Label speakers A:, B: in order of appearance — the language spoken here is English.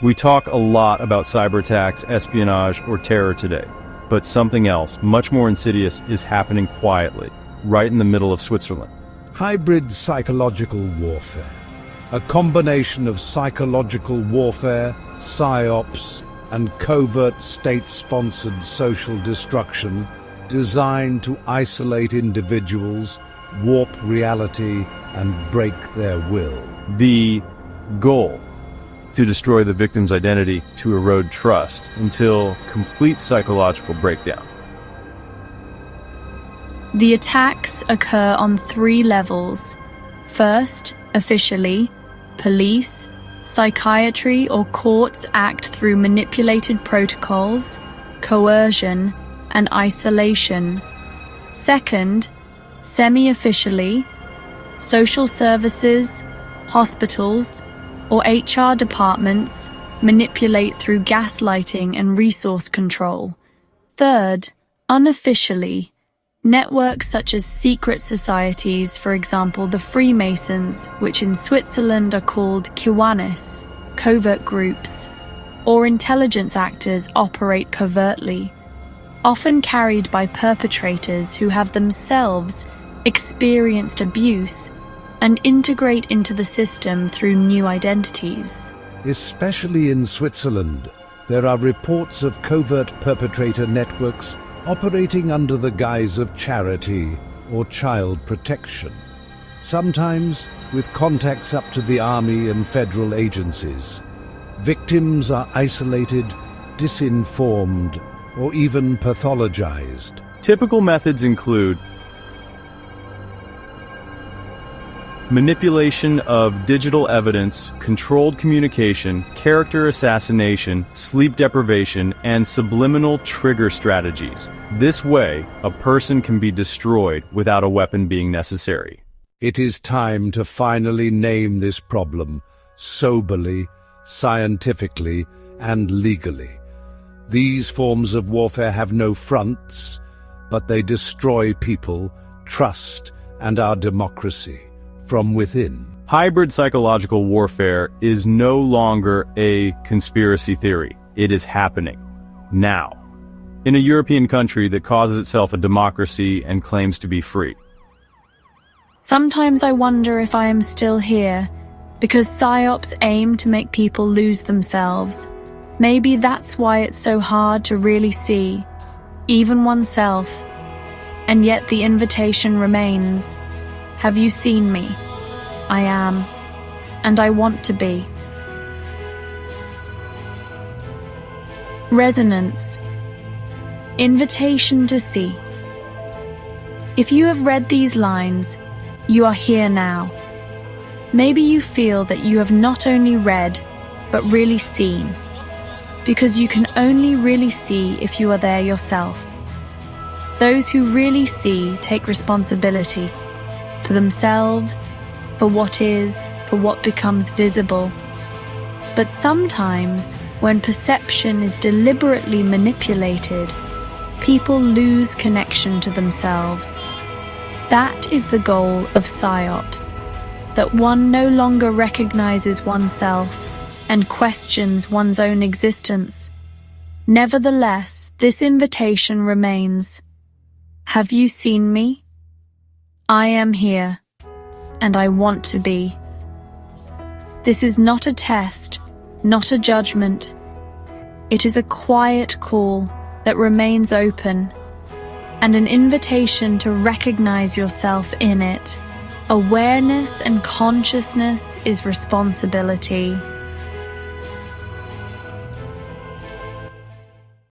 A: We talk a lot about cyber attacks, espionage, or terror today, but something else, much more insidious, is happening quietly, right in the middle of Switzerland.
B: Hybrid psychological warfare. A combination of psychological warfare, psyops, and covert state-sponsored social destruction designed to isolate individuals, warp reality, and break their will.
A: The goal: to destroy the victim's identity, to erode trust, until complete psychological breakdown.
C: The attacks occur on 3 levels. First, officially, police, psychiatry or courts act through manipulated protocols, coercion, and isolation. Second, semi-officially, social services, hospitals, or HR departments manipulate through gaslighting and resource control. Third, unofficially, networks such as secret societies, for example the Freemasons, which in Switzerland are called Kiwanis, covert groups, or intelligence actors operate covertly, often carried by perpetrators who have themselves experienced abuse and integrate into the system through new identities.
B: Especially in Switzerland, there are reports of covert perpetrator networks operating under the guise of charity or child protection, sometimes with contacts up to the army and federal agencies. Victims are isolated, disinformed, or even pathologized.
A: Typical methods include manipulation of digital evidence, controlled communication, character assassination, sleep deprivation, and subliminal trigger strategies. This way, a person can be destroyed without a weapon being necessary.
B: It is time to finally name this problem soberly, scientifically, and legally. These forms of warfare have no fronts, but they destroy people, trust, and our democracy from within.
A: Hybrid psychological warfare is no longer a conspiracy theory. It is happening now in a European country that calls itself a democracy and claims to be free.
C: Sometimes I wonder if I am still here, because psyops aim to make people lose themselves. Maybe that's why it's so hard to really see, even oneself. And yet the invitation remains. Have you seen me? I am, and I want to be. Resonance. Invitation to see. If you have read these lines, you are here now. Maybe you feel that you have not only read, but really seen. Because you can only really see if you are there yourself. Those who really see take responsibility for themselves, for what is, for what becomes visible. But sometimes, when perception is deliberately manipulated, people lose connection to themselves. That is the goal of psyops, that one no longer recognizes oneself and questions one's own existence. Nevertheless, this invitation remains. Have you seen me? I am here, and I want to be. This is not a test, not a judgment. It is a quiet call that remains open, and an invitation to recognize yourself in it. Awareness and consciousness is responsibility.